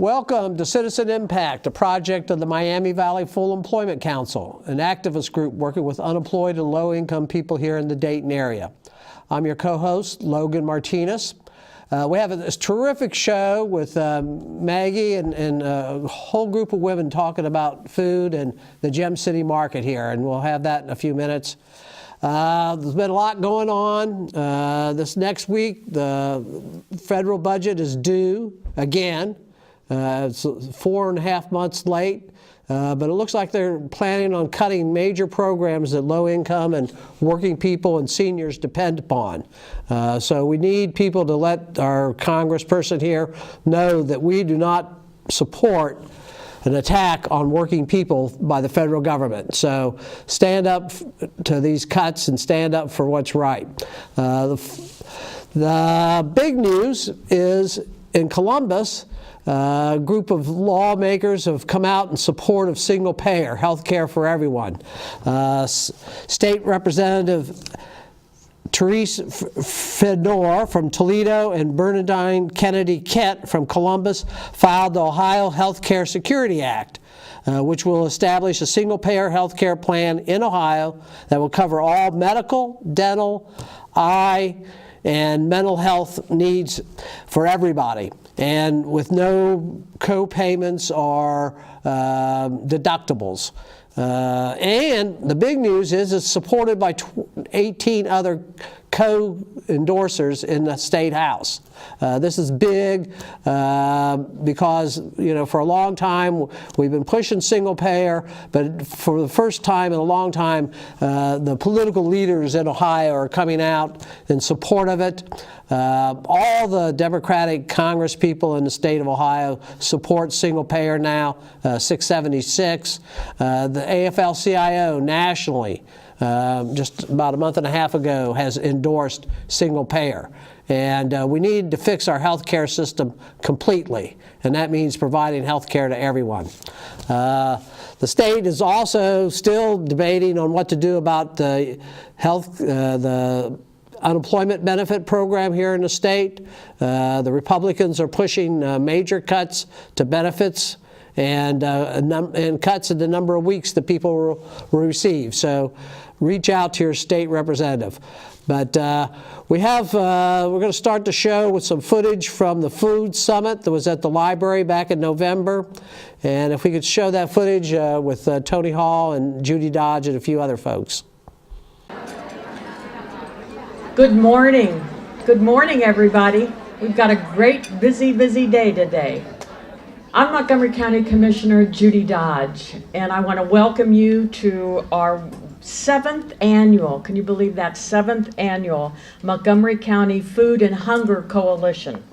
Welcome to Citizen Impact, a project of the Miami Valley Full Employment Council, an activist group working with unemployed and low-income people here in the Dayton area. I'm your co-host, Logan Martinez. We have this terrific show with Maggie and a whole group of women talking about food and the Gem City market here, and we'll have that in a few minutes. There's been a lot going on. This next week, the federal budget is due again. It's 4.5 months late, but it looks like they're planning on cutting major programs that low-income and working people and seniors depend upon. So we need people to let our congressperson here know that we do not support an attack on working people by the federal government. So stand up to these cuts and stand up for what's right. The big news is in Columbus, a group of lawmakers have come out in support of single-payer health care for everyone. State Representative Therese Fedor from Toledo and Bernadine Kennedy Kent from Columbus filed the Ohio Health Care Security Act, which will establish a single-payer health care plan in Ohio that will cover all medical, dental, eye, and mental health needs for everybody, and with no co-payments or deductibles. And the big news is it's supported by 18 other co-endorsers in the State House. This is big because, for a long time we've been pushing single payer, but for the first time in a long time, the political leaders in Ohio are coming out in support of it. All the Democratic Congress people in the state of Ohio support single payer now, 676. The AFL-CIO nationally, just about a month and a half ago, has endorsed single payer. And we need to fix our health care system completely, and that means providing health care to everyone. The state is also still debating on what to do about the the unemployment benefit program here in the state. The Republicans are pushing major cuts to benefits and cuts in the number of weeks that people will receive. So reach out to your state representative. But we're going to start the show with some footage from the food summit that was at the library back in November. And if we could show that footage with Tony Hall and Judy Dodge and a few other folks. Good morning. Good morning, everybody. We've got a great, busy day today. I'm Montgomery County Commissioner Judy Dodge, and I want to welcome you to our 7th annual, can you believe that, 7th annual Montgomery County Food and Hunger Coalition.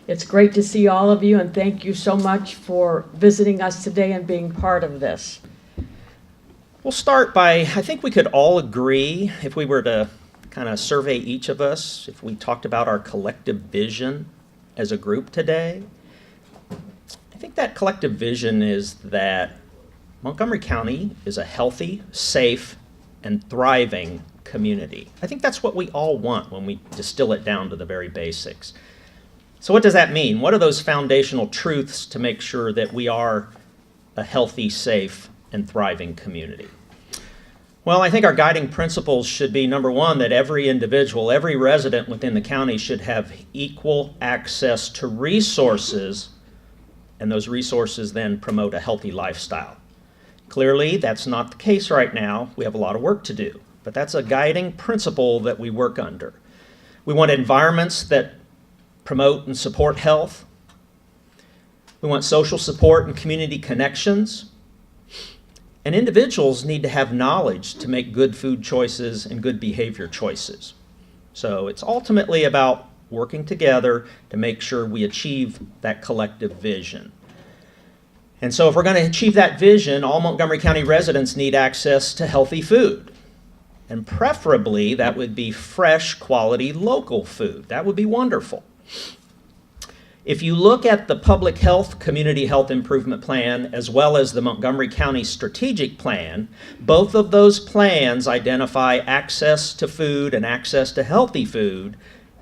It's great to see all of you, and thank you so much for visiting us today and being part of this. We'll start by, I think we could all agree, if we were to kind of survey each of us, if we talked about our collective vision as a group today, I think that collective vision is that Montgomery County is a healthy, safe, and thriving community. I think that's what we all want when we distill it down to the very basics. So what does that mean? What are those foundational truths to make sure that we are a healthy, safe, and thriving community? Well, I think our guiding principles should be, number one, that every individual, every resident within the county should have equal access to resources, and those resources then promote a healthy lifestyle. Clearly, that's not the case right now. We have a lot of work to do, but that's a guiding principle that we work under. We want environments that promote and support health. We want social support and community connections. And individuals need to have knowledge to make good food choices and good behavior choices. So it's ultimately about working together to make sure we achieve that collective vision. And so if we're going to achieve that vision, all Montgomery County residents need access to healthy food. And preferably, that would be fresh, quality, local food. That would be wonderful. If you look at the Public Health Community Health Improvement Plan as well as the Montgomery County Strategic Plan, both of those plans identify access to food and access to healthy food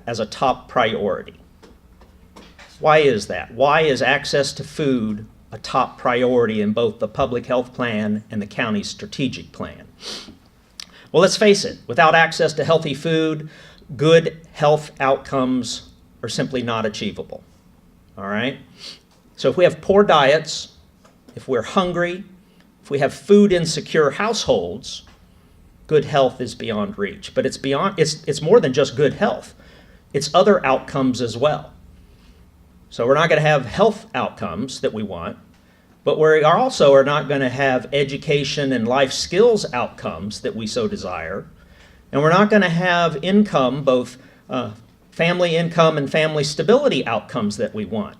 as a top priority. Why is that? Why is access to food a top priority in both the public health plan and the county's strategic plan? Well, let's face it, without access to healthy food, good health outcomes are simply not achievable. All right? So if we have poor diets, if we're hungry, if we have food insecure households, good health is beyond reach. But it's more than just good health. It's other outcomes as well. So we're not going to have health outcomes that we want, but we also are not going to have education and life skills outcomes that we so desire. And we're not going to have income, both family income and family stability outcomes that we want.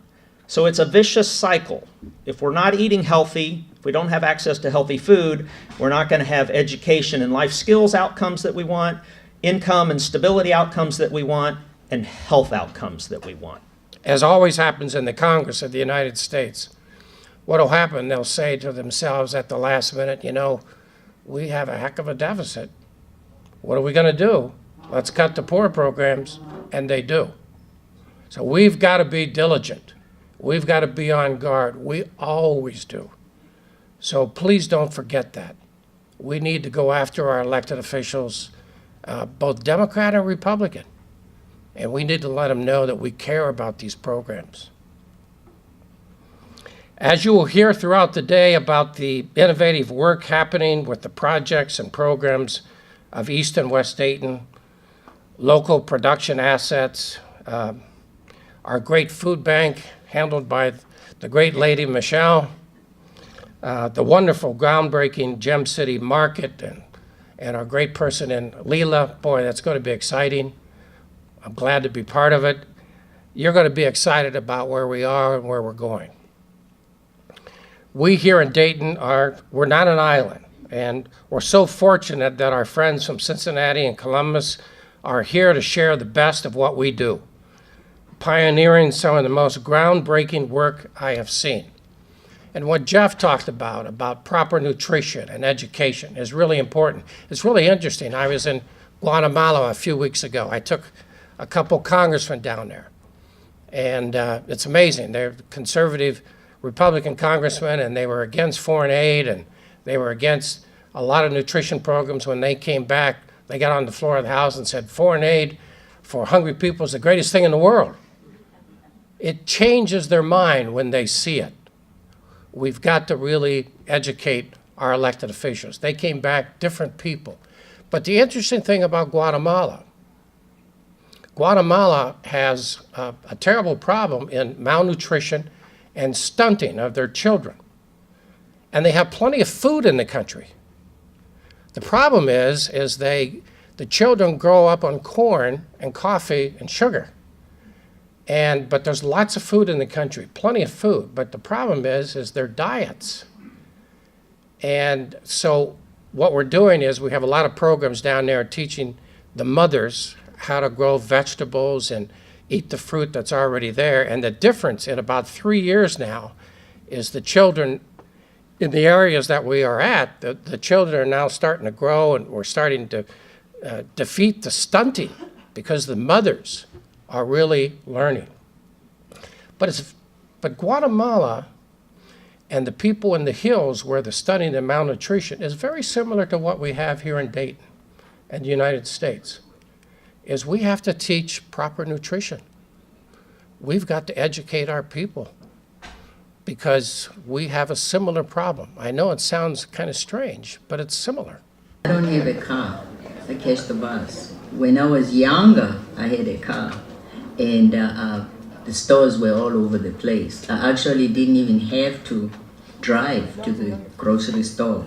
So it's a vicious cycle. If we're not eating healthy, if we don't have access to healthy food, we're not going to have education and life skills outcomes that we want, income and stability outcomes that we want, and health outcomes that we want. As always happens in the Congress of the United States, what will happen, they'll say to themselves at the last minute, you know, we have a heck of a deficit. What are we going to do? Let's cut the poor programs, and they do. So we've got to be diligent. We've got to be on guard. We always do. So please don't forget that. We need to go after our elected officials, both Democrat and Republican. And we need to let them know that we care about these programs. As you will hear throughout the day about the innovative work happening with the projects and programs of East and West Dayton, local production assets, our great food bank handled by the great lady Michelle, the wonderful groundbreaking Gem City Market, and our great person in Leela. Boy, that's going to be exciting. I'm glad to be part of it. You're going to be excited about where we are and where we're going. We here in Dayton we're not an island, and we're so fortunate that our friends from Cincinnati and Columbus are here to share the best of what we do, pioneering some of the most groundbreaking work I have seen. And what Jeff talked about proper nutrition and education, is really important. It's really interesting. I was in Guatemala a few weeks ago. I took a couple congressmen down there, and it's amazing. They're conservative Republican congressmen, and they were against foreign aid, and they were against a lot of nutrition programs. When they came back, they got on the floor of the House and said, foreign aid for hungry people is the greatest thing in the world. It changes their mind when they see it. We've got to really educate our elected officials. They came back different people. But the interesting thing about Guatemala has a terrible problem in malnutrition and stunting of their children. And they have plenty of food in the country. The problem is the children grow up on corn and coffee and sugar. But there's lots of food in the country, plenty of food. But the problem is their diets. And so what we're doing is we have a lot of programs down there teaching the mothers how to grow vegetables and eat the fruit that's already there. And the difference in about 3 years now is the children in the areas that we are at, the children are now starting to grow, and we're starting to defeat the stunting because the mothers are really learning. But Guatemala and the people in the hills where the stunting and malnutrition is very similar to what we have here in Dayton and the United States, is we have to teach proper nutrition. We've got to educate our people because we have a similar problem. I know it sounds kind of strange, but it's similar. I don't have a car. I catch the bus. When I was younger, I had a car, and the stores were all over the place. I actually didn't even have to drive to the grocery store.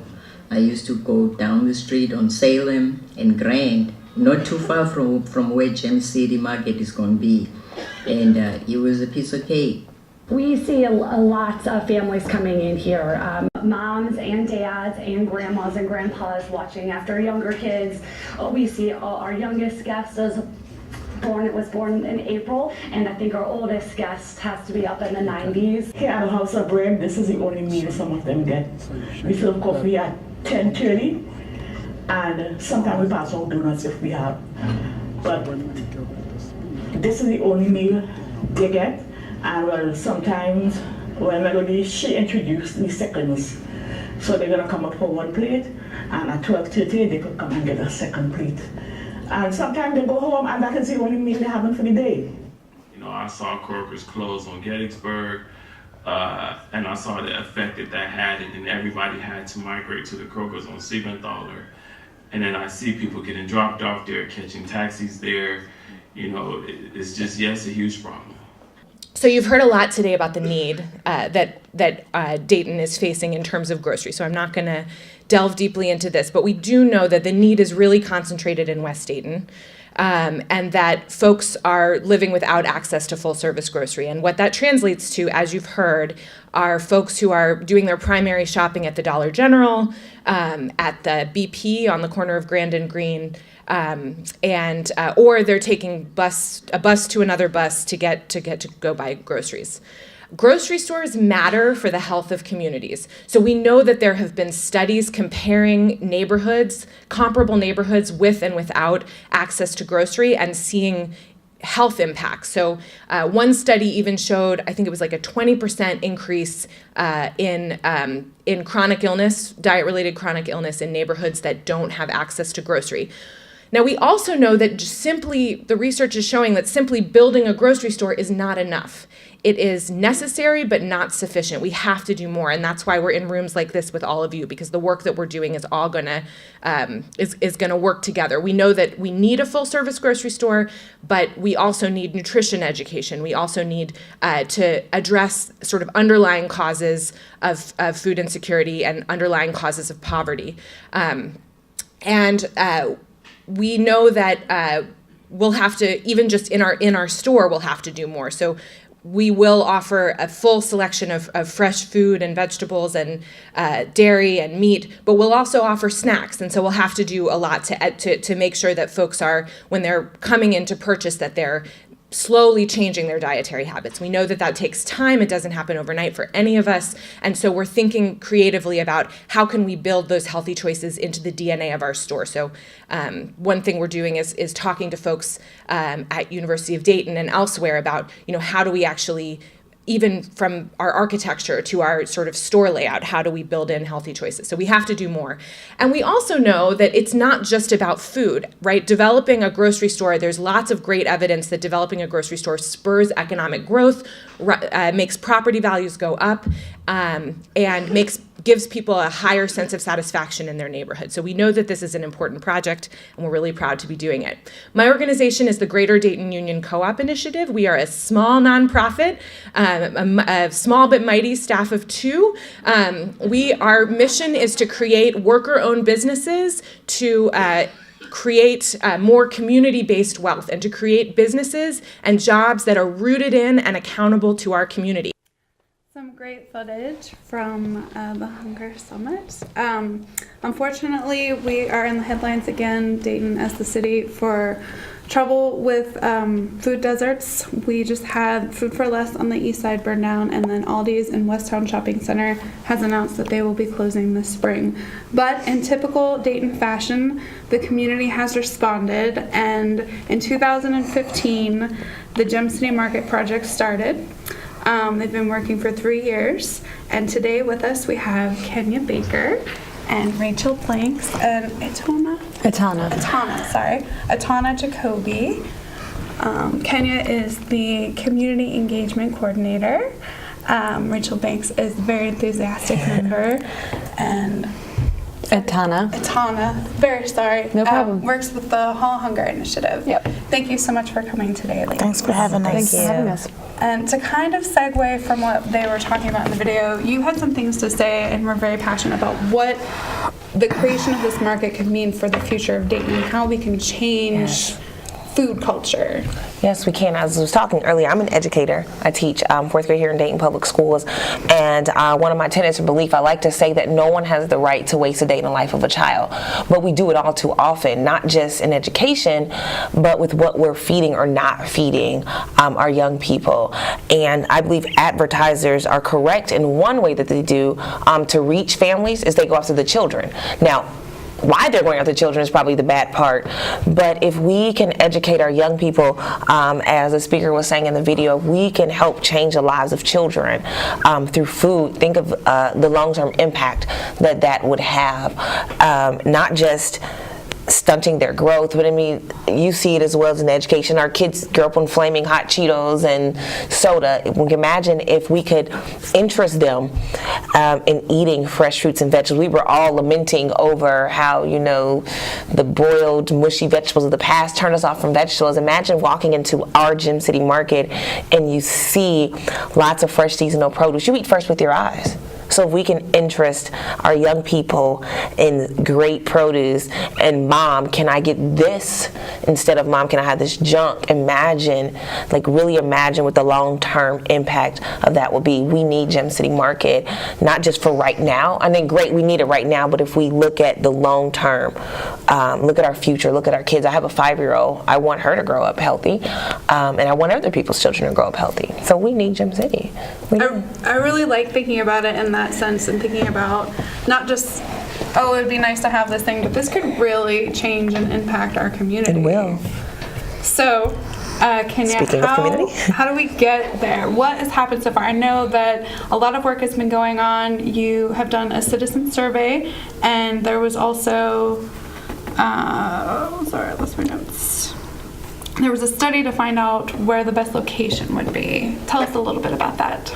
I used to go down the street on Salem and Grand, not too far from where Gem City Market is going to be, and it was a piece of cake. We see a lot of families coming in here, moms and dads and grandmas and grandpas watching after younger kids. We see our youngest guest was born in April, and I think our oldest guest has to be up in the 90s. Here at the House of Bread, this is the only meal some of them get. We serve coffee at 10:30, and sometimes we pass out donuts if we have. But this is the only meal they get. And well, sometimes when Melody, she introduced the seconds. So they're gonna come up for one plate, and at 12:30 they could come and get a second plate. And sometimes they go home, and that is the only meal they're having for the day. You know, I saw Croker's close on Gettysburg, and I saw the effect that had, and then everybody had to migrate to the Croker's on Siegenthaler. And then I see people getting dropped off there, catching taxis there. You know, it's just, yes, a huge problem. So you've heard a lot today about the need that Dayton is facing in terms of groceries. So I'm not going to delve deeply into this, but we do know that the need is really concentrated in West Dayton, and that folks are living without access to full service grocery. And what that translates to, as you've heard, are folks who are doing their primary shopping at the Dollar General, at the BP on the corner of Grand and Green, or they're taking a bus to another bus to get to go buy groceries. Grocery stores matter for the health of communities. So we know that there have been studies comparing neighborhoods, comparable neighborhoods with and without access to grocery, and seeing health impacts. So one study even showed, I think it was like a 20% increase in chronic illness, diet-related chronic illness in neighborhoods that don't have access to grocery. Now, we also know that the research is showing that simply building a grocery store is not enough. It is necessary, but not sufficient. We have to do more, and that's why we're in rooms like this with all of you, because the work that we're doing is all gonna work together. We know that we need a full-service grocery store, but we also need nutrition education. We also need to address sort of underlying causes of food insecurity and underlying causes of poverty, we know that we'll have to, even just in our store, we'll have to do more. So we will offer a full selection of fresh food and vegetables and dairy and meat, but we'll also offer snacks. And so we'll have to do a lot to make sure that folks are, when they're coming in to purchase, that they're slowly changing their dietary habits. We know that takes time. It doesn't happen overnight for any of us. And so we're thinking creatively about how can we build those healthy choices into the DNA of our store. So one thing we're doing is talking to folks at University of Dayton and elsewhere about, how do we actually, even from our architecture to our sort of store layout, how do we build in healthy choices? So we have to do more. And we also know that it's not just about food, right? Developing a grocery store, there's lots of great evidence that developing a grocery store spurs economic growth, makes property values go up, and gives people a higher sense of satisfaction in their neighborhood. So we know that this is an important project, and we're really proud to be doing it. My organization is the Greater Dayton Union Co-op Initiative. We are a small nonprofit, a small but mighty staff of 2. Our mission is to create worker-owned businesses to create more community-based wealth and to create businesses and jobs that are rooted in and accountable to our community. Some great footage from the Hunger Summit. Unfortunately, we are in the headlines again, Dayton as the city, for trouble with food deserts. We just had Food for Less on the east side burn down, and then Aldi's in Westtown Shopping Center has announced that they will be closing this spring. But in typical Dayton fashion, the community has responded, and in 2015, the Gem City Market Project started. They've been working for 3 years, and today with us we have Kenya Baker and Rachel Blanks and Etana Jacobi. Kenya is the Community Engagement Coordinator. Rachel Banks is a very enthusiastic member, and Etana, very sorry. No problem. Works with the Hall Hunger Initiative. Yep. Thank you so much for coming today, ladies. Thanks for having us. Thanks for having us. And to kind of segue from what they were talking about in the video, you had some things to say, and we're very passionate about what the creation of this market could mean for the future of Dayton, how we can change food culture. Yes, we can. As I was talking earlier, I'm an educator. I teach 4th grade here in Dayton Public Schools, and one of my tenets of belief, I like to say that no one has the right to waste a day in the life of a child, but we do it all too often, not just in education, but with what we're feeding or not feeding our young people. And I believe advertisers are correct in one way that they do to reach families is they go after the children. Now, why they're going after children is probably the bad part. But if we can educate our young people, as the speaker was saying in the video, we can help change the lives of children through food. Think of the long-term impact that that would have, not just stunting their growth, but I mean, you see it as well as in education. Our kids grow up on flaming hot Cheetos and soda. We can imagine if we could interest them in eating fresh fruits and vegetables. We were all lamenting over how, you know, the boiled, mushy vegetables of the past turned us off from vegetables. Imagine walking into our Gem City Market and you see lots of fresh seasonal produce. You eat first with your eyes. So if we can interest our young people in great produce, and mom, can I get this instead of mom, can I have this junk? Imagine, like really imagine what the long-term impact of that will be. We need Gem City Market, not just for right now. I mean, great, we need it right now, but if we look at the long term, look at our future, look at our kids. I have a 5-year-old. I want her to grow up healthy, and I want other people's children to grow up healthy. So we need Gem City. I really like thinking about it in that sense and thinking about not just, oh, it'd be nice to have this thing, but this could really change and impact our community. It will. So, Kenya, how do we get there? What has happened so far? I know that a lot of work has been going on. You have done a citizen survey, and there was also, sorry, I lost my notes. There was a study to find out where the best location would be. Tell us a little bit about that.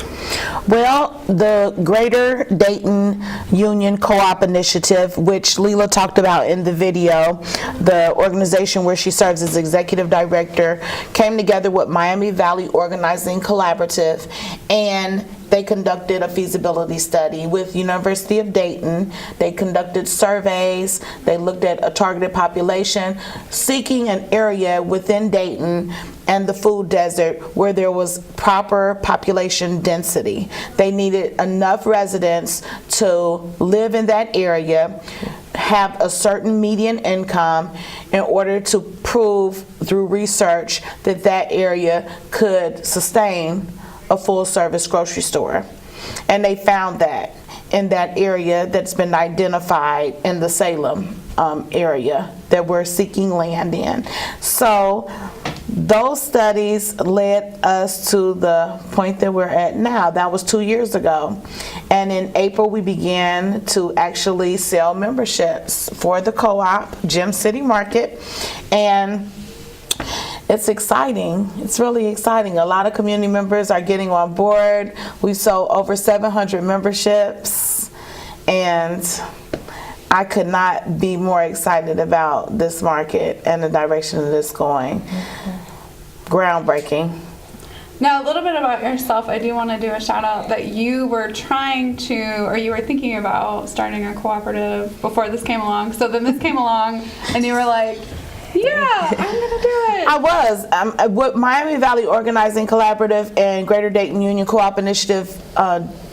Well, the Greater Dayton Union Co-op Initiative, which Leela talked about in the video, the organization where she serves as executive director, came together with Miami Valley Organizing Collaborative, and they conducted a feasibility study with University of Dayton. They conducted surveys. They looked at a targeted population, seeking an area within Dayton and the food desert where there was proper population density. They needed enough residents to live in that area, have a certain median income in order to prove through research that that area could sustain a full-service grocery store. And they found that in that area that's been identified in the Salem area that we're seeking land in. So those studies led us to the point that we're at now. That was 2 years ago. And in April, we began to actually sell memberships for the co-op, Gem City Market. And it's exciting. It's really exciting. A lot of community members are getting on board. We sold over 700 memberships, and I could not be more excited about this market and the direction that it's going. Groundbreaking. Now, a little bit about yourself. I do want to do a shout out that you were trying to, or you were thinking about starting a cooperative before this came along. So then this came along, and you were like, yeah, I'm gonna do it. I was. What Miami Valley Organizing Collaborative and Greater Dayton Union Co-op Initiative,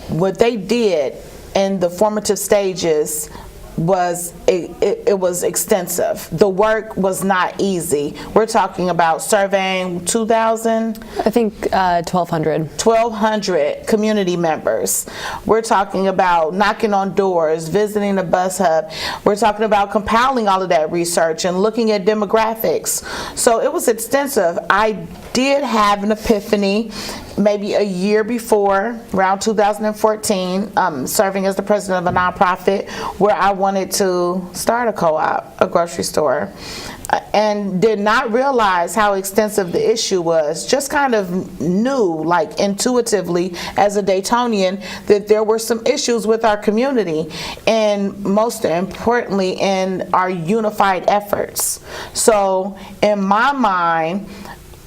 what they did in the formative stages was it was extensive. The work was not easy. We're talking about surveying 2,000? I think 1,200. 1,200 community members. We're talking about knocking on doors, visiting the bus hub. We're talking about compiling all of that research and looking at demographics. So it was extensive. I did have an epiphany maybe a year before, around 2014, serving as the president of a nonprofit where I wanted to start a co-op, a grocery store, and did not realize how extensive the issue was. Just kind of knew, like intuitively as a Daytonian, that there were some issues with our community, and most importantly in our unified efforts. So in my mind,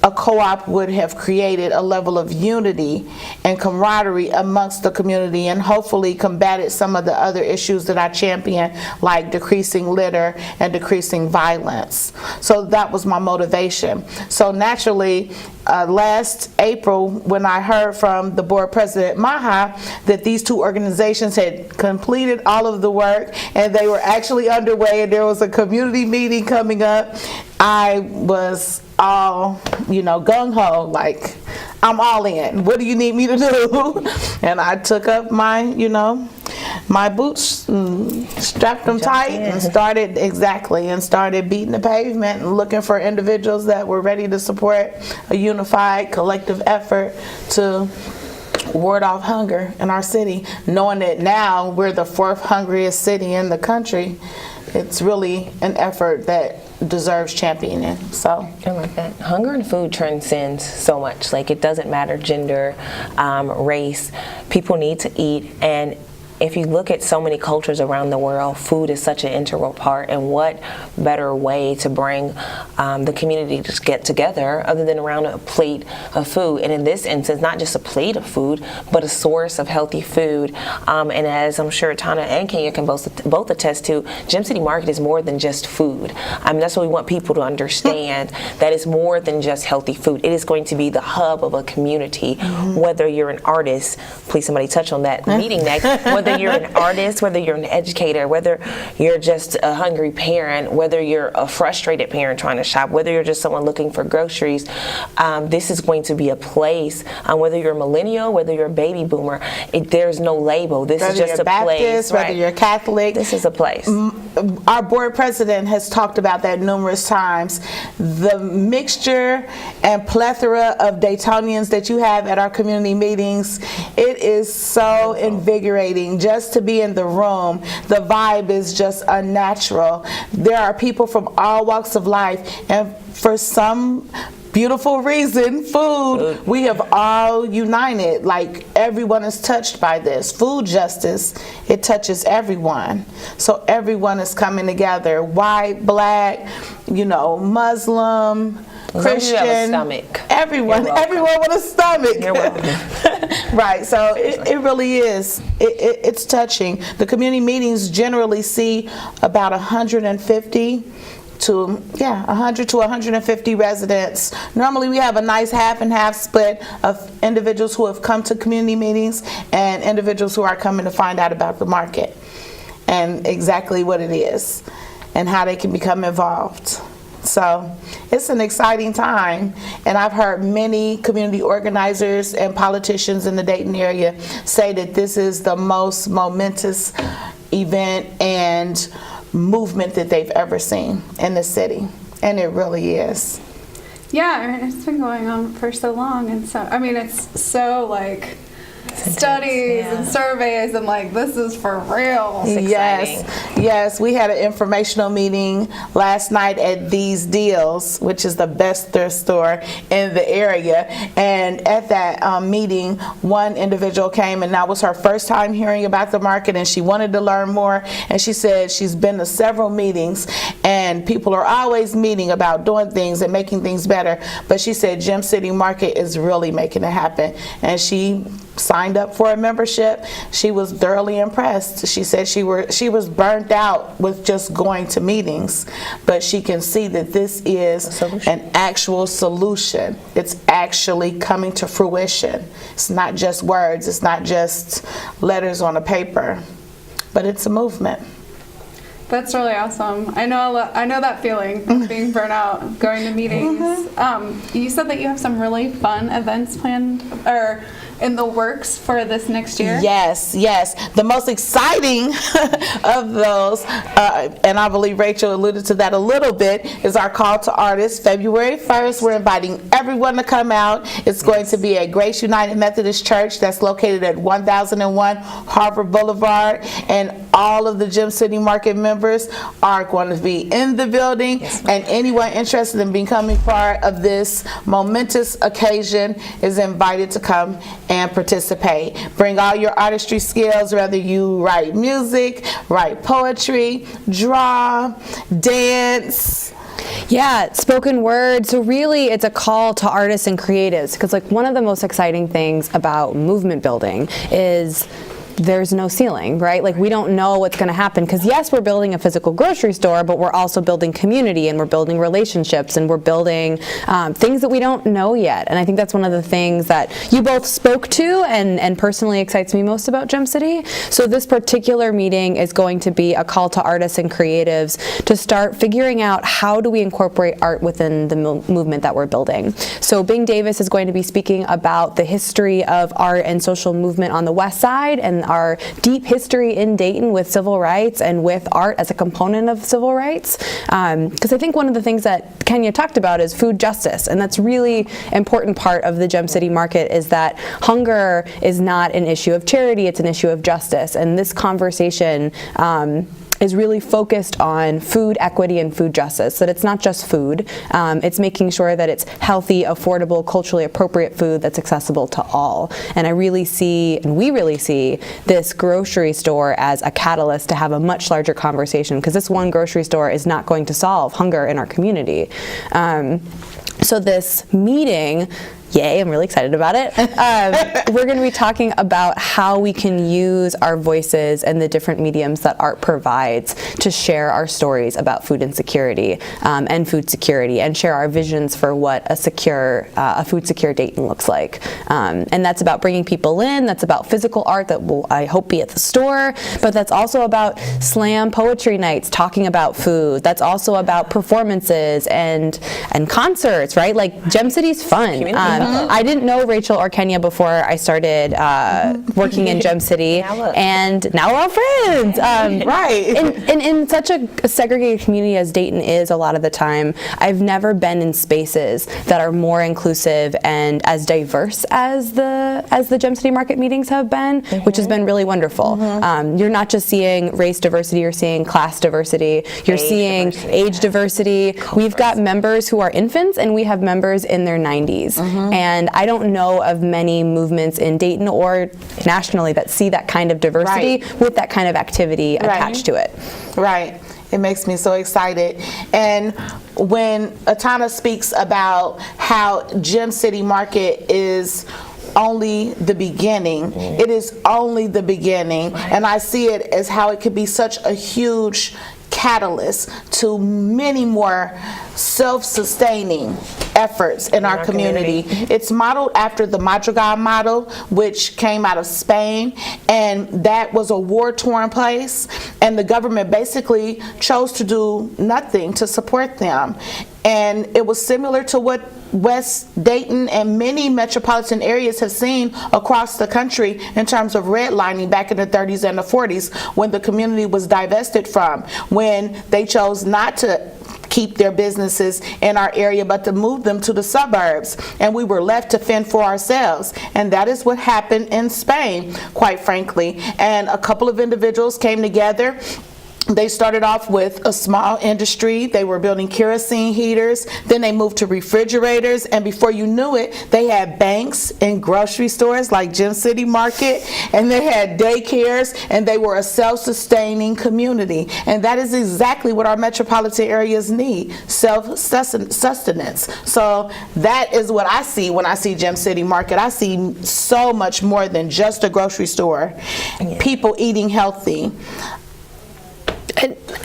a co-op would have created a level of unity and camaraderie amongst the community and hopefully combated some of the other issues that I champion, like decreasing litter and decreasing violence. So that was my motivation. So naturally, last April, when I heard from the board president, Maha, that these two organizations had completed all of the work and they were actually underway and there was a community meeting coming up, I was all, gung-ho, like, I'm all in. What do you need me to do? And I took up my, my boots, strapped them tight and started beating the pavement and looking for individuals that were ready to support a unified collective effort to ward off hunger in our city. Knowing that now we're the 4th hungriest city in the country, it's really an effort that deserves championing. So I like that. Hunger and food transcends so much. Like, it doesn't matter gender, race. People need to eat, and if you look at so many cultures around the world, food is such an integral part, and what better way to bring the community to get together other than around a plate of food. And in this instance, not just a plate of food, but a source of healthy food. And as I'm sure Etana and Kenya can both attest to, Gem City Market is more than just food. I mean, that's what we want people to understand, that it's more than just healthy food. It is going to be the hub of a community, whether you're an artist, please somebody touch on that meeting next, whether you're an artist, whether you're an educator, whether you're just a hungry parent, whether you're a frustrated parent trying to shop, whether you're just someone looking for groceries, this is going to be a place, whether you're a millennial, whether you're a baby boomer, there's no label. This is just a place. Whether you're Catholic. This is a place. Our board president has talked about that numerous times. The mixture and plethora of Daytonians that you have at our community meetings, it is so invigorating just to be in the room. The vibe is just unnatural. There are people from all walks of life, and for some beautiful reason, food, we have all united. Like, everyone is touched by this. Food justice, it touches everyone. So everyone is coming together. White, black, Muslim, Christian, everyone with a stomach. You're welcome. Right, so it really is. It's touching. The community meetings generally see about 100 to 150 residents. Normally we have a nice half and half split of individuals who have come to community meetings and individuals who are coming to find out about the market and exactly what it is and how they can become involved. So it's an exciting time, and I've heard many community organizers and politicians in the Dayton area say that this is the most momentous event and movement that they've ever seen in the city, and it really is. Yeah, it's been going on for so long, and so it's so like studies and surveys, and like, this is for real. Yes, we had an informational meeting last night at These Deals, which is the best thrift store in the area, and at that meeting, one individual came, and that was her first time hearing about the market, and she wanted to learn more, and she said she's been to several meetings, and people are always meeting about doing things and making things better, but she said Gem City Market is really making it happen, and she signed up for a membership. She was thoroughly impressed. She said she was burnt out with just going to meetings, but she can see that this is an actual solution. It's actually coming to fruition. It's not just words, it's not just letters on a paper, but it's a movement. That's really awesome. I know that feeling of being burnt out, going to meetings. You said that you have some really fun events planned or in the works for this next year? Yes. The most exciting of those, and I believe Rachel alluded to that a little bit, is our call to artists. February 1st, we're inviting everyone to come out. It's going to be at Grace United Methodist Church that's located at 1001 Harvard Boulevard, and all of the Gem City Market members are going to be in the building, and anyone interested in becoming part of this momentous occasion is invited to come and participate. Bring all your artistry skills, whether you write music, write poetry, draw, dance. Yeah, spoken word. So really it's a call to artists and creatives, because like one of the most exciting things about movement building is there's no ceiling, right? Like, we don't know what's going to happen, because yes, we're building a physical grocery store, but we're also building community, and we're building relationships, and we're building things that we don't know yet. And I think that's one of the things that you both spoke to and personally excites me most about Gem City. So this particular meeting is going to be a call to artists and creatives to start figuring out how do we incorporate art within the movement that we're building. So Bing Davis is going to be speaking about the history of art and social movement on the West Side, and our deep history in Dayton with civil rights and with art as a component of civil rights. Because I think one of the things that Kenya talked about is food justice, and that's really important part of the Gem City Market, is that hunger is not an issue of charity, it's an issue of justice. And this conversation is really focused on food equity and food justice, that it's not just food, it's making sure that it's healthy, affordable, culturally appropriate food that's accessible to all. And I really see, and we really see, this grocery store as a catalyst to have a much larger conversation, because this one grocery store is not going to solve hunger in our community. So this meeting, yay, I'm really excited about it. We're going to be talking about how we can use our voices and the different mediums that art provides to share our stories about food insecurity and food security, and share our visions for what a food secure Dayton looks like. And that's about bringing people in, that's about physical art that will, I hope, be at the store, but that's also about slam poetry nights talking about food. That's also about performances and concerts, right? Like, Gem City's fun. I didn't know Rachel or Kenya before I started working in Gem City, and now we're all friends. Right. And in such a segregated community as Dayton is a lot of the time, I've never been in spaces that are more inclusive and as diverse as the Gem City Market meetings have been, which has been really wonderful. You're not just seeing race diversity, you're seeing class diversity, you're seeing age diversity. We've got members who are infants, and we have members in their 90s. And I don't know of many movements in Dayton or nationally that see that kind of diversity with that kind of activity attached to it. Right. It makes me so excited. And when Etana speaks about how Gem City Market is only the beginning, it is only the beginning. And I see it as how it could be such a huge catalyst to many more self-sustaining efforts in our community. It's modeled after the Madrigal model, which came out of Spain, and that was a war-torn place, and the government basically chose to do nothing to support them. And it was similar to what West Dayton and many metropolitan areas have seen across the country in terms of redlining back in the 30s and the 40s, when the community was divested from, when they chose not to keep their businesses in our area but to move them to the suburbs, and we were left to fend for ourselves. And that is what happened in Spain, quite frankly. And a couple of individuals came together. They started off with a small industry. They were building kerosene heaters. Then they moved to refrigerators. And before you knew it, they had banks and grocery stores like Gem City Market. And they had daycares. And they were a self-sustaining community. And that is exactly what our metropolitan areas need, self-sustenance. So that is what I see when I see Gem City Market. I see so much more than just a grocery store. People eating healthy.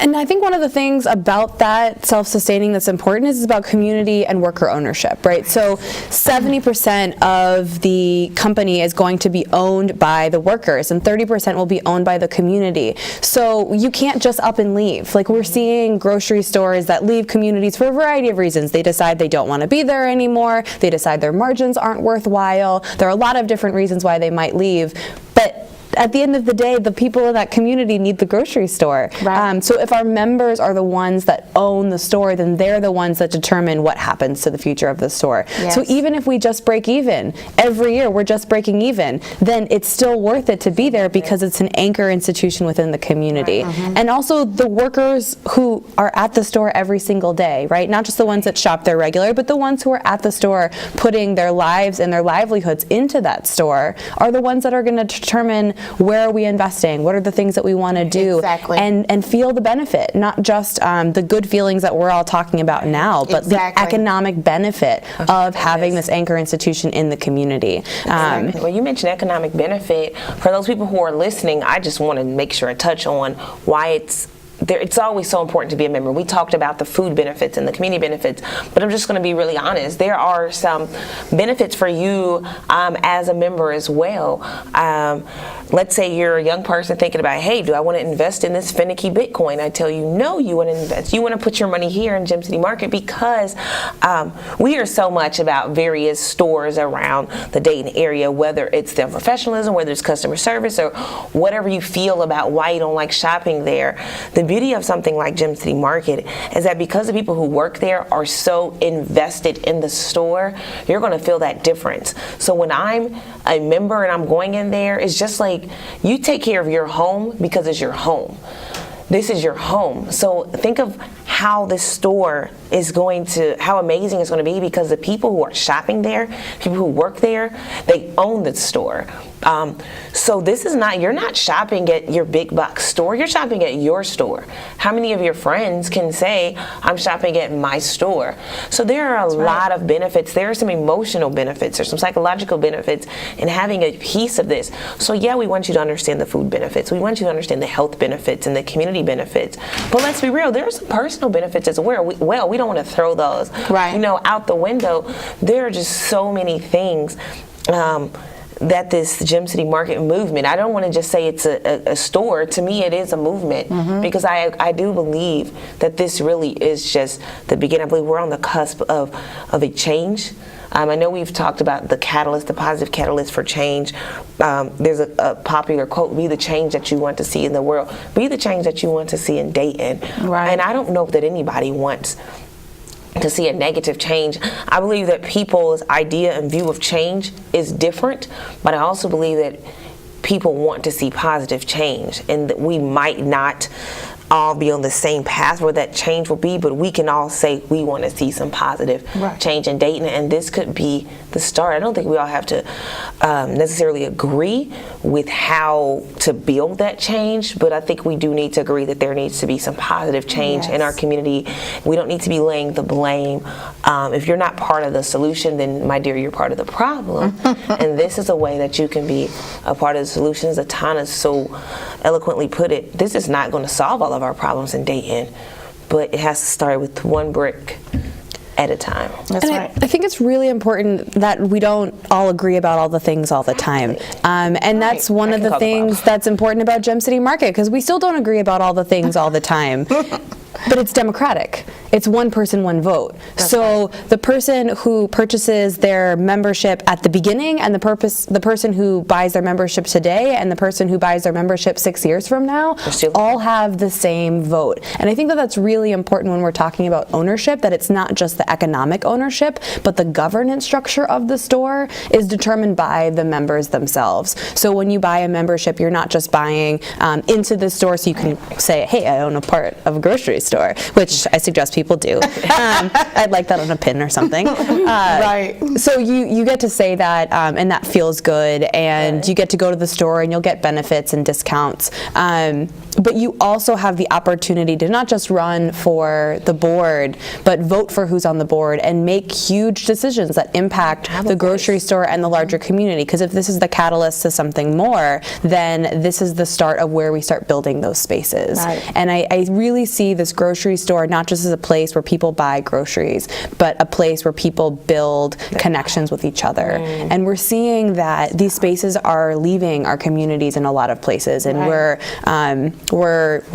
And I think one of the things about that self-sustaining that's important is about community and worker ownership, right? So 70% of the company is going to be owned by the workers, and 30% will be owned by the community. So you can't just up and leave. Like, we're seeing grocery stores that leave communities for a variety of reasons. They decide they don't want to be there anymore. They decide their margins aren't worthwhile. There are a lot of different reasons why they might leave. But at the end of the day, the people in that community need the grocery store. So if our members are the ones that own the store, then they're the ones that determine what happens to the future of the store. So even if we just break even, every year we're just breaking even, then it's still worth it to be there because it's an anchor institution within the community. And also the workers who are at the store every single day, right? Not just the ones that shop there regular, but the ones who are at the store putting their lives and their livelihoods into that store are the ones that are going to determine where are we investing, what are the things that we want to do, and feel the benefit, not just the good feelings that we're all talking about now, but the economic benefit of having this anchor institution in the community. Well, you mentioned economic benefit. For those people who are listening, I just want to make sure I touch on why it's it's always so important to be a member. We talked about the food benefits and the community benefits, but I'm just going to be really honest. There are some benefits for you as a member as well. Let's say you're a young person thinking about, hey, do I want to invest in this finicky Bitcoin? I tell you, no, you want to invest. You want to put your money here in Gem City Market because we hear so much about various stores around the Dayton area, whether it's their professionalism, whether it's customer service, or whatever you feel about why you don't like shopping there. The beauty of something like Gem City Market is that because the people who work there are so invested in the store, you're going to feel that difference. So when I'm a member and I'm going in there, it's just like you take care of your home because it's your home. This is your home. So think of how this store is going to, how amazing it's going to be, because the people who are shopping there, people who work there, they own the store. So this is not, you're not shopping at your big box store, you're shopping at your store. How many of your friends can say, I'm shopping at my store? So there are a lot of benefits. There are some emotional benefits, there's some psychological benefits in having a piece of this. So yeah, we want you to understand the food benefits. We want you to understand the health benefits and the community benefits. But let's be real, there are some personal benefits as well. We don't want to throw those out the window. There are just so many things that this Gem City Market movement, I don't want to just say it's a store. To me, it is a movement, because I do believe that this really is just the beginning. I believe we're on the cusp of a change. I know we've talked about the catalyst, the positive catalyst for change. There's a popular quote, be the change that you want to see in the world. Be the change that you want to see in Dayton. Right. And I don't know that anybody wants to see a negative change. I believe that people's idea and view of change is different, but I also believe that people want to see positive change, and that we might not all be on the same path where that change will be, but we can all say we want to see some positive change in Dayton, and this could be the start. I don't think we all have to necessarily agree with how to build that change, but I think we do need to agree that there needs to be some positive change in our community. We don't need to be laying the blame. If you're not part of the solution, then my dear, you're part of the problem. And this is a way that you can be a part of the solution. As Etana so eloquently put it, this is not going to solve all of our problems in Dayton, but it has to start with one brick at a time. That's right. I think it's really important that we don't all agree about all the things all the time. And that's one of the things that's important about Gem City Market, because we still don't agree about all the things all the time. But it's democratic. It's one person, one vote. So the person who purchases their membership at the beginning, and the person who buys their membership today, and the person who buys their membership 6 years from now, all have the same vote. And I think that that's really important when we're talking about ownership, that it's not just the economic ownership, but the governance structure of the store is determined by the members themselves. So when you buy a membership, you're not just buying into the store so you can say, hey, I own a part of a grocery store, which I suggest people do. I'd like that on a pin or something. So you get to say that, and that feels good, and you get to go to the store and you'll get benefits and discounts. But you also have the opportunity to not just run for the board, but vote for who's on the board and make huge decisions that impact the grocery store and the larger community. Because if this is the catalyst to something more, then this is the start of where we start building those spaces. And I really see this grocery store not just as a place where people buy groceries, but a place where people build connections with each other. And we're seeing that these spaces are leaving our communities in a lot of places, and we're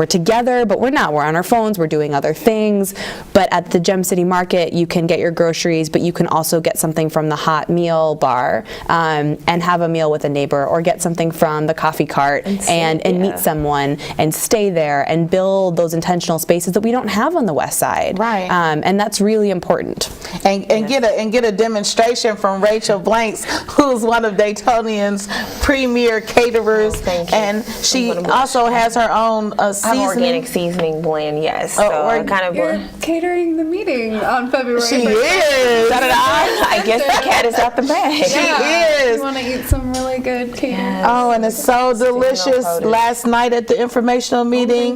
together, but we're not. We're on our phones, we're doing other things. But at the Gem City Market, you can get your groceries, but you can also get something from the hot meal bar and have a meal with a neighbor, or get something from the coffee cart and meet someone and stay there and build those intentional spaces that we don't have on the west side. And that's really important. And get a demonstration from Rachel Blanks, who's one of Daytonians' premier caterers, and she also has her own seasoning. Organic seasoning blend, yes. So You're catering the meeting on February. She is. I guess the cat is out the bag. She is. You want to eat some really good catering. Oh, and it's so delicious. Last night at the informational meeting,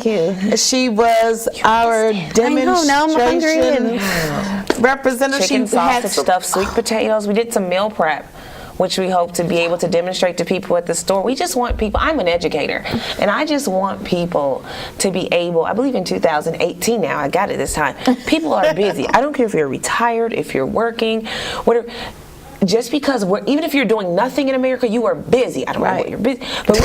she was our demonstration representative. Chicken sausage, stuffed sweet potatoes. We did some meal prep which we hope to be able to demonstrate to people at the store. We just want people, I'm an educator, and I just want people to be able, I believe in 2018 now, I got it this time, people are busy. I don't care if you're retired, if you're working, whatever. Just because even if you're doing nothing in America, you are busy. I don't know what you're busy, but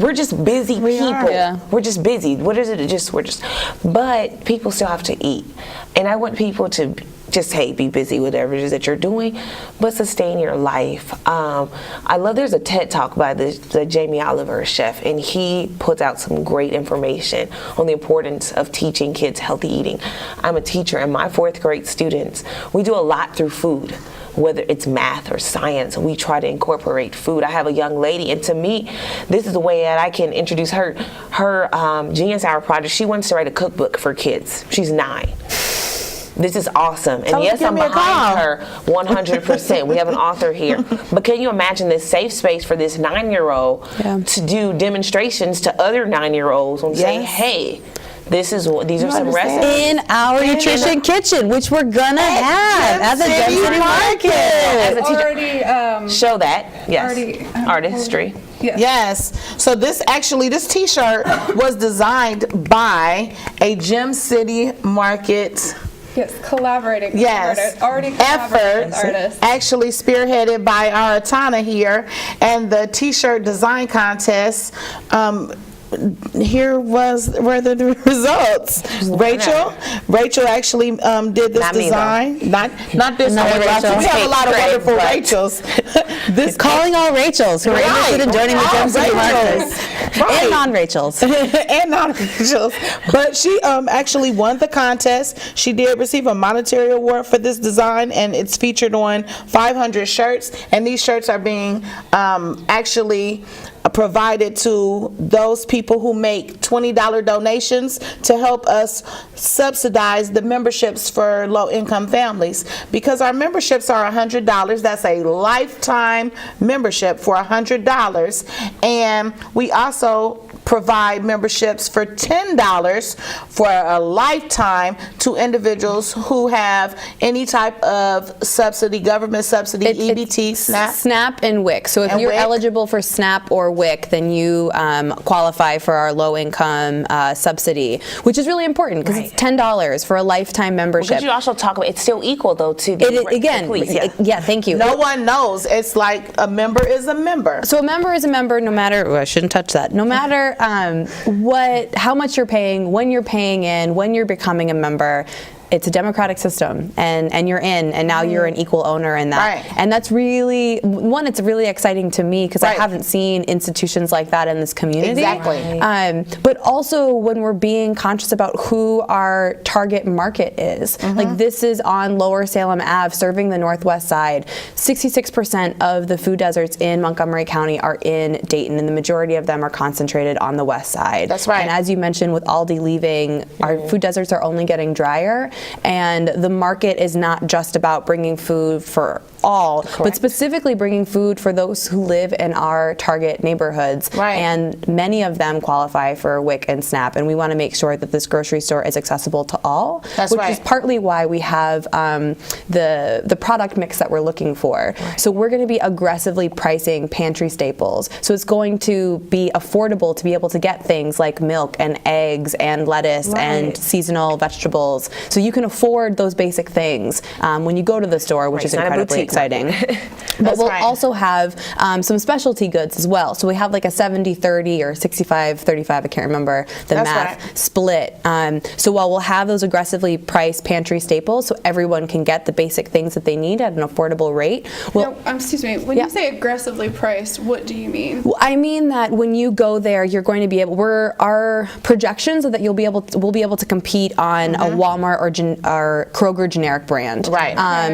we're just busy people. Yeah. We're just busy. What is it? But people still have to eat, and I want people to just be busy with whatever it is that you're doing, but sustain your life. I love. There's a TED Talk by the Jamie Oliver chef, and he puts out some great information on the importance of teaching kids healthy eating. I'm a teacher, and my 4th grade students, we do a lot through food. Whether it's math or science, we try to incorporate food. I have a young lady, and to me, this is the way that I can introduce her Genius Hour project. She wants to write a cookbook for kids. She's 9. This is awesome. And yes, I'm behind her 100%. We have an author here. But can you imagine this safe space for this 9-year-old to do demonstrations to other 9-year-olds and say, hey, these are some recipes. In our nutrition kitchen, which we're gonna have at the Gem City Market. As a teacher, Already, show that. Yes. already, Artistry. Yes. So this T-shirt was designed by a Gem City Market. yes, collaborating. With artists. Already efforts, collaborating with artists. actually spearheaded by our Etana here, and the T-shirt design contest. Here were the results. Rachel actually did this design. Not this one. Rachel. We have a lot of wonderful Rachels. Calling all Rachels who are interested in joining the Gem City Market. And non-Rachels. And non-Rachels. But she actually won the contest. She did receive a monetary award for this design, and it's featured on 500 shirts. And these shirts are being actually provided to those people who make $20 donations to help us subsidize the memberships for low-income families. Because our memberships are $100. That's a lifetime membership for $100. And we also provide memberships for $10 for a lifetime to individuals who have any type of subsidy, government subsidy, EBT, SNAP. SNAP and WIC. So if you're eligible for SNAP or WIC, then you qualify for our low-income subsidy, which is really important because it's $10 for a lifetime membership. Could you also talk about, it's still equal though to the yeah, thank you. No one knows. It's like a member is a member. So a member is a member no matter, I shouldn't touch that, no matter how much you're paying, when you're paying in, when you're becoming a member. It's a democratic system, and you're in, and now you're an equal owner in that. And that's really, it's really exciting to me because I haven't seen institutions like that in this community. But also when we're being conscious about who our target market is. Like this is on Lower Salem Ave serving the Northwest Side. 66% of the food deserts in Montgomery County are in Dayton, and the majority of them are concentrated on the west side. That's right. And as you mentioned, with Aldi leaving, our food deserts are only getting drier. And the market is not just about bringing food for all, but specifically bringing food for those who live in our target neighborhoods. And many of them qualify for WIC and SNAP, and we want to make sure that this grocery store is accessible to all, which is partly why we have the product mix that we're looking for. So we're going to be aggressively pricing pantry staples. So it's going to be affordable to be able to get things like milk and eggs and lettuce and seasonal vegetables. So you can afford those basic things when you go to the store, which is incredibly exciting. But we'll also have some specialty goods as well. So we have like a 70-30 or 65-35, I can't remember the math split. So while we'll have those aggressively priced pantry staples so everyone can get the basic things that they need at an affordable rate. Well, excuse me, when you say aggressively priced, what do you mean? Well, I mean that when you go there, you're going to be able, our projections are that we'll be able to compete on a Walmart or Kroger generic brand.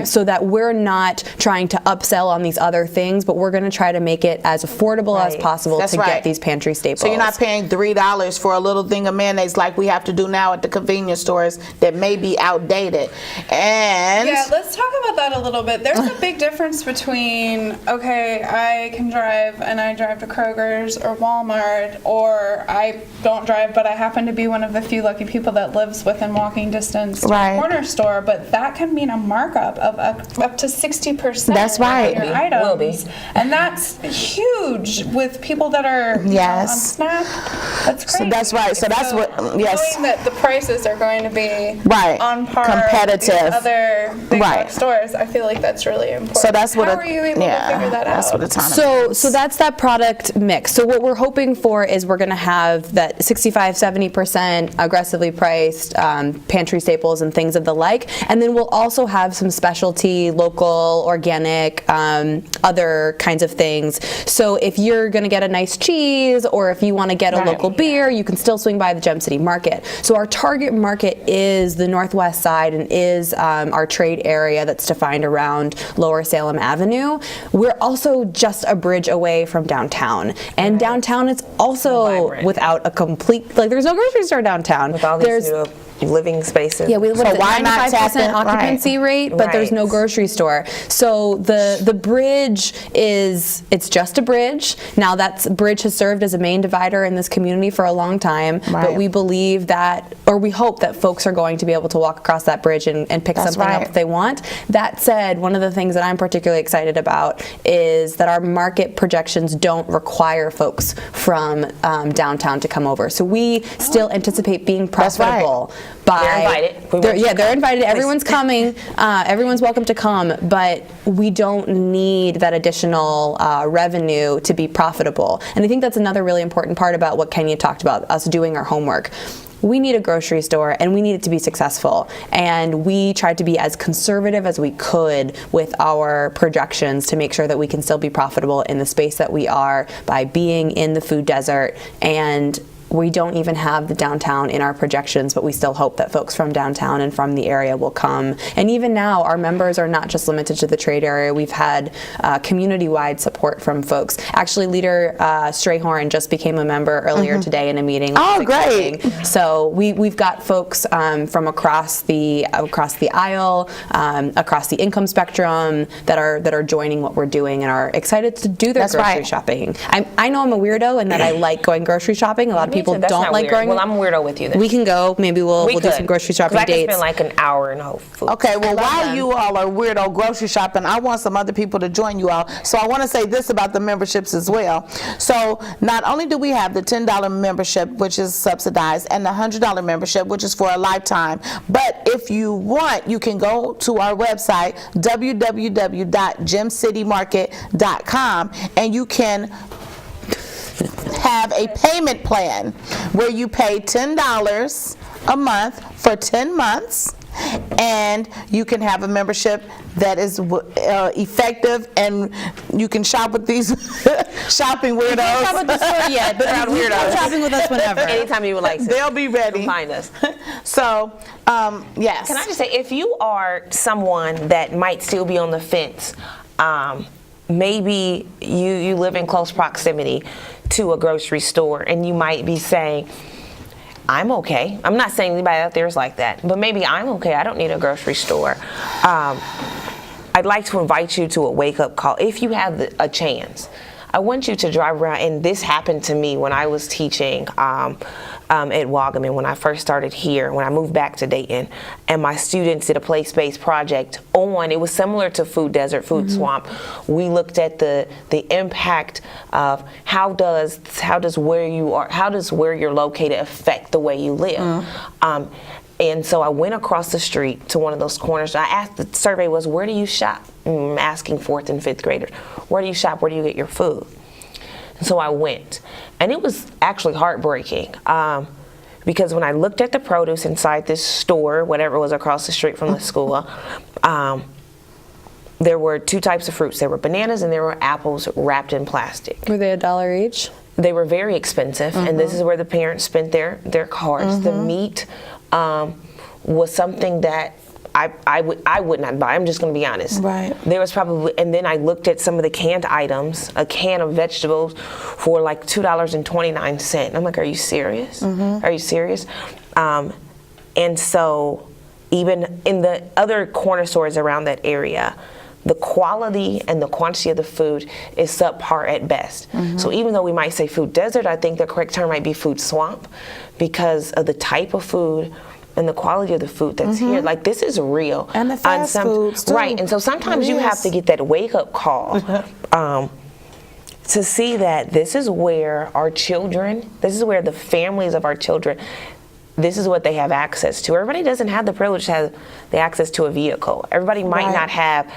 So that we're not trying to upsell on these other things, but we're going to try to make it as affordable as possible to get these pantry staples. So you're not paying $3 for a little thing of mayonnaise like we have to do now at the convenience stores that may be outdated. And yeah, let's talk about that a little bit. There's a big difference between, okay, I can drive and I drive to Kroger's or Walmart, or I don't drive but I happen to be one of the few lucky people that lives within walking distance to a corner store, but that can mean a markup of up to 60%. That's right. your items. And that's huge with people that are Yes. on SNAP. That's crazy. So that's right. So that's what, yes. Knowing that the prices are going to be Right. on par Competitive. with these other big Right. box stores, I feel like that's really important. So that's what How were you able to figure that out? That's what Etana So that's that product mix. So what we're hoping for is we're going to have that 65-70% aggressively priced pantry staples and things of the like, and then we'll also have some specialty, local, organic, other kinds of things. So if you're going to get a nice cheese, or if you want to get a local beer, you can still swing by the Gem City Market. So our target market is the northwest side and is our trade area that's defined around Lower Salem Avenue. We're also just a bridge away from downtown, and downtown is also without a complete, like, there's no grocery store downtown. With all these new living spaces. Yeah, we live at 95% occupancy rate, but there's no grocery store. So the bridge it's just a bridge. Now that bridge has served as a main divider in this community for a long time, but we believe that, or we hope that folks are going to be able to walk across that bridge and pick something up if they want. That said, one of the things that I'm particularly excited about is that our market projections don't require folks from downtown to come over. So we still anticipate being profitable. They're invited. They're invited. Everyone's coming. Everyone's welcome to come, but we don't need that additional revenue to be profitable. And I think that's another really important part about what Kenya talked about, us doing our homework. We need a grocery store, and we need it to be successful. And we tried to be as conservative as we could with our projections to make sure that we can still be profitable in the space that we are by being in the food desert. And we don't even have the downtown in our projections, but we still hope that folks from downtown and from the area will come. And even now, our members are not just limited to the trade area. We've had community-wide support from folks. Actually, Leader Strayhorn just became a member earlier today in a meeting. Oh, great! So we've got folks from across the aisle, across the income spectrum that are joining what we're doing and are excited to do their grocery shopping. I know I'm a weirdo and that I like going grocery shopping. A lot of people don't like going. Well, I'm a weirdo with you then. We can go. Maybe we'll do some grocery shopping dates. I can spend like an hour in Whole Foods. Okay, well, while you all are weirdo grocery shopping, I want some other people to join you all. So I want to say this about the memberships as well. So not only do we have the $10 membership, which is subsidized, and the $100 membership, which is for a lifetime, but if you want, you can go to our website, www.gemcitymarket.com, and you can have a payment plan where you pay $10 a month for 10 months, and you can have a membership that is effective, and you can shop with these shopping weirdos. You can't shop at the store yet, but you can shopping with us whenever. Anytime you would like to. They'll be ready. Find us. So, yes. Can I just say, if you are someone that might still be on the fence, maybe you live in close proximity to a grocery store, and you might be saying, I'm okay. I'm not saying anybody out there is like that, but maybe I'm okay. I don't need a grocery store. I'd like to invite you to a wake-up call. If you have a chance, I want you to drive around, and this happened to me when I was teaching at Wagaman when I first started here, when I moved back to Dayton, and my students did a place-based project on, it was similar to Food Desert, Food Swamp. We looked at the impact of how does where you're located affect the way you live. And so I went across the street to one of those corners. I asked, the survey was, where do you shop? I'm asking 4th and 5th graders, where do you shop? Where do you get your food? And so I went, and it was actually heartbreaking because when I looked at the produce inside this store, whatever was across the street from the school, there were 2 types of fruits. There were bananas and there were apples wrapped in plastic. Were they $1 each? They were very expensive, and this is where the parents spent their cards. The meat was something that I would not buy. I'm just going to be honest. Right. There was probably, and then I looked at some of the canned items, a can of vegetables for like $2.29. I'm like, are you serious? Are you serious? And so even in the other corner stores around that area, the quality and the quantity of the food is subpar at best. So even though we might say food desert, I think the correct term might be food swamp because of the type of food and the quality of the food that's here. Like, this is real. And the fast foods, too. Right, and so sometimes you have to get that wake-up call to see that this is where our children, this is where the families of our children, this is what they have access to. Everybody doesn't have the privilege to have the access to a vehicle. Everybody might not have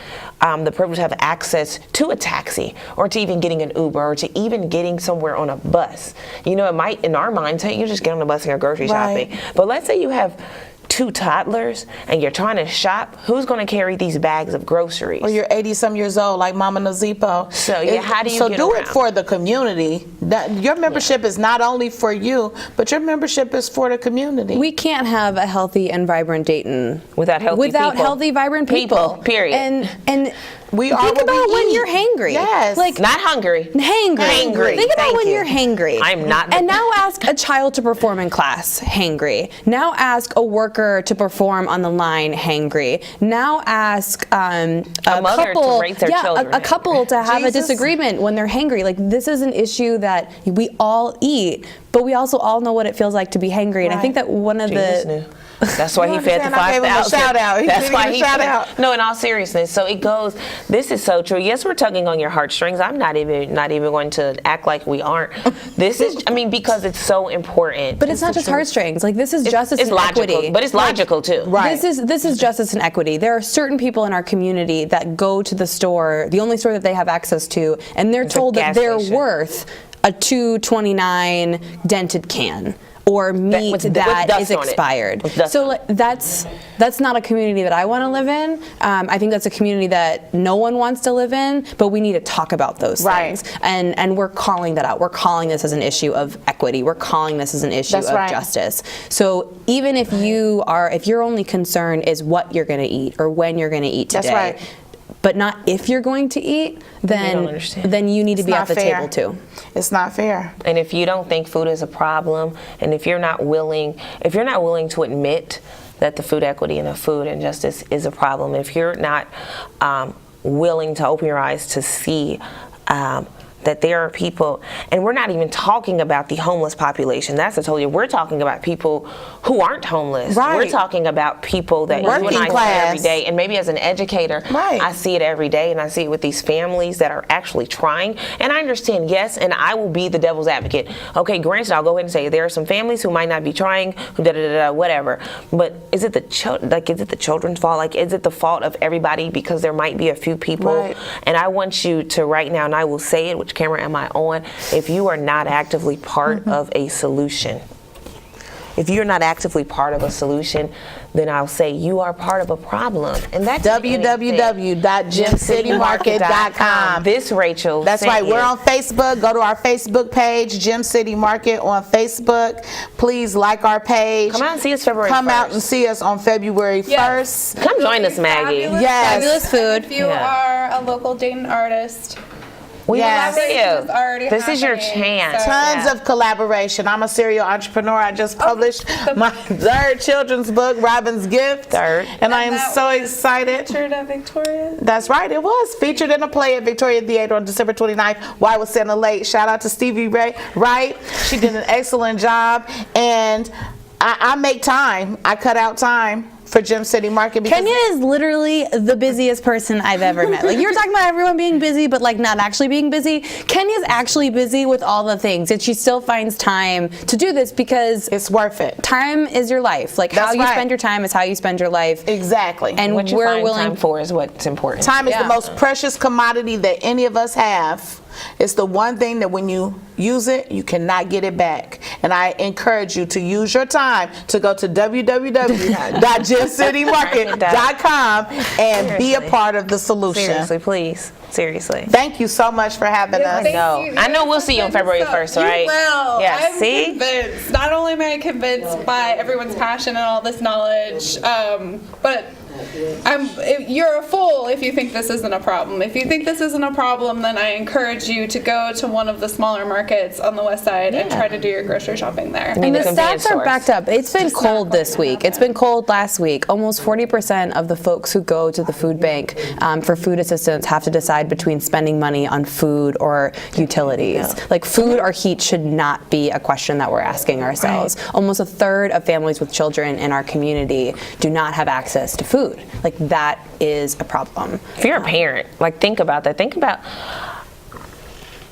the privilege to have access to a taxi, or to even getting an Uber, or to even getting somewhere on a bus. You know, it might, in our mindset, you just get on the bus and go grocery shopping. But let's say you have 2 toddlers and you're trying to shop, who's going to carry these bags of groceries? Or you're 80-some years old, like Mama Nazipo. So how do you get do around? it for the community. Your membership is not only for you, but your membership is for the community. We can't have a healthy and vibrant Dayton without healthy, vibrant people. Period. And we are think what about we when eat. you're hangry. Yes. Like, not hungry. Hangry. Think about when you're hangry. I'm not. And now ask a child to perform in class, hangry. Now ask a worker to perform on the line, hangry. Now ask a mother couple, to raise their children. a couple to have a disagreement when they're hangry. Like, this is an issue that we all eat, but we also all know what it feels like to be hangry. And I think that one of Jesus knew. That's why he fed the 5,000. I gave him a shout out. That's why he shout out. No, in all seriousness. So it goes. This is so true. Yes, we're tugging on your heartstrings. I'm not even going to act like we aren't. This is. I mean, because it's so important. But it's not just heartstrings. Like, this is justice and logical, equity. but it's logical too. Right. This is justice and equity. There are certain people in our community that go to the store, the only store that they have access to, and they're told that they're worth a $2.29 dented can, or meat that is expired. So that's not a community that I want to live in. I think that's a community that no one wants to live in, but we need to talk about those things. And we're calling that out. We're calling this as an issue of equity. We're calling this as an issue of justice. So even if your only concern is what you're going to eat or when you're going to eat today, but not if you're going to eat, then you need to be at the table too. It's not fair. And if you don't think food is a problem, and if you're not willing to admit that the food equity and the food injustice is a problem, if you're not willing to open your eyes to see that there are people, and we're not even talking about the homeless population. That's I told you. We're talking about people who aren't homeless. Right. We're talking about people that you and I see every day. And maybe as an educator, I see it every day, and I see it with these families that are actually trying. And I understand, yes, and I will be the devil's advocate. Okay, granted, I'll go ahead and say there are some families who might not be trying, whatever. But is it the children's fault? Like, is it the fault of everybody? Because there might be a few people. And I want you to right now, and I will say it, which camera am I on? If you are not actively part of a solution, if you're not actively part of a solution, then I'll say you are part of a problem. And that's www.gymcitymarket.com. This Rachel. That's right. We're on Facebook. Go to our Facebook page, Gym City Market on Facebook. Please like our page. Come out and see us February 1st. Come out and see us on February 1st. Come join us, Maggie. Yes. Fabulous food. If you are a local Dayton artist, this is your chance. Tons of collaboration. I'm a serial entrepreneur. I just published my 3rd children's book, Robin's Gift. And I am so excited. Featured at Victoria. That's right, it was. Featured in a play at Victoria Theater on December 29th. Why Was Santa Late? Shout out to Stevie Wright. She did an excellent job. And I make time. I cut out time for Gym City Market. Kenya is literally the busiest person I've ever met. Like, you were talking about everyone being busy, but like not actually being busy. Kenya's actually busy with all the things, and she still finds time to do this because it's worth it. Time is your life. Like, how you spend your time is how you spend your life. Exactly. And what you find time for is what's important. Time is the most precious commodity that any of us have. It's the one thing that when you use it, you cannot get it back. And I encourage you to use your time to go to www.gymcitymarket.com and be a part of the solution. Seriously, please. Seriously. Thank you so much for having us. I know we'll see you on February 1st, right? You will. Yeah, I'm see? convinced. Not only am I convinced by everyone's passion and all this knowledge, but you're a fool if you think this isn't a problem. If you think this isn't a problem, then I encourage you to go to one of the smaller markets on the west side and try to do your grocery shopping there. And the stats are backed up. It's been cold this week. It's been cold last week. Almost 40% of the folks who go to the food bank for food assistance have to decide between spending money on food or utilities. Like food or heat should not be a question that we're asking ourselves. Almost a third of families with children in our community do not have access to food. Like that is a problem. If you're a parent, like think about that.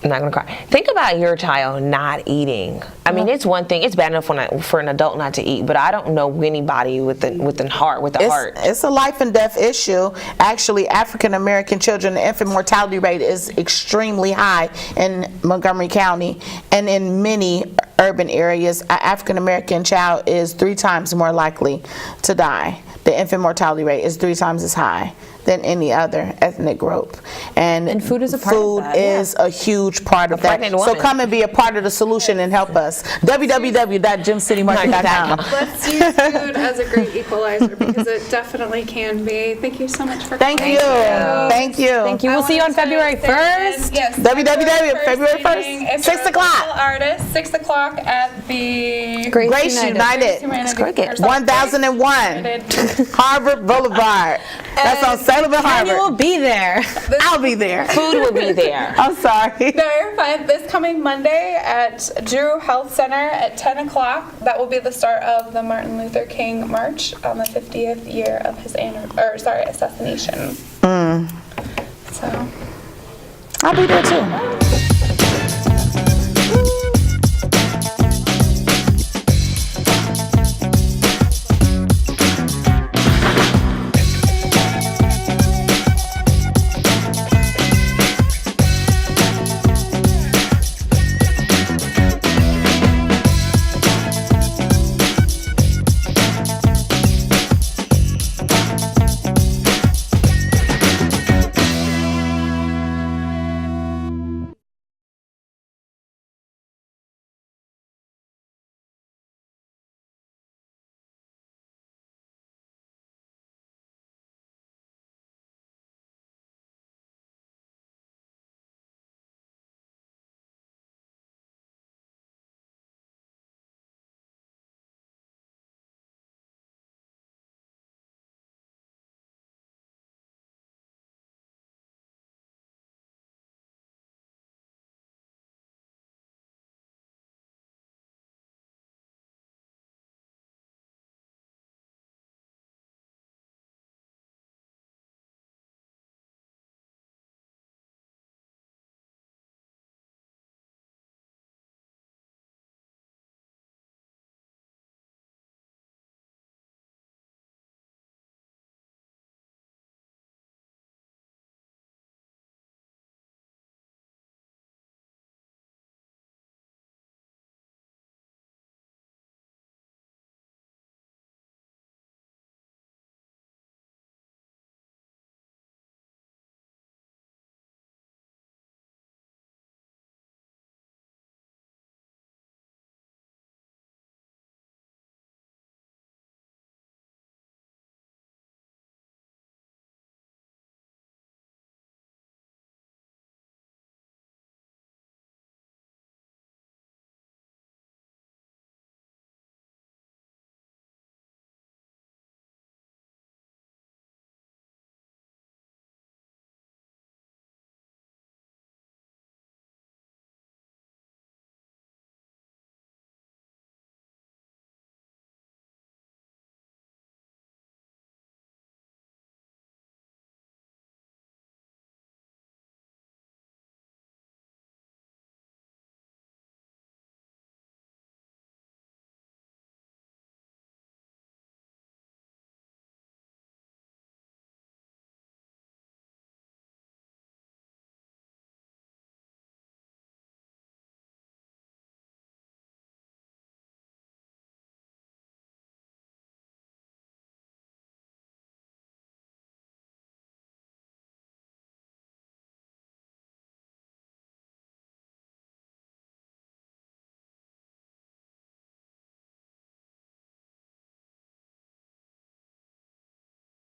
I'm not gonna cry. Think about your child not eating. I mean, it's one thing. It's bad enough for an adult not to eat, but I don't know anybody with a heart. It's a life and death issue. Actually, African American children, the infant mortality rate is extremely high in Montgomery County, and in many urban areas, an African American child is 3 times more likely to die. The infant mortality rate is 3 times as high than any other ethnic group. And food is a part of that. Food is a huge part of that. So come and be a part of the solution and help us. www.gymcitymarket.com. Let's use food as a great equalizer because it definitely can be. Thank you so much for coming. Thank you. Thank you. Thank you. We'll see you on February 1st. Yes. February 1st, 6 o'clock. Artists, 6 o'clock at the Grace United. 1001 Harvard Boulevard. That's on Sullivan Harvard. Tanya will be there. I'll be there. Food will be there. I'm sorry. No, you're fine. This coming Monday at Drew Health Center at 10 o'clock. That will be the start of the Martin Luther King March on the 50th year of his assassination. So I'll be there too.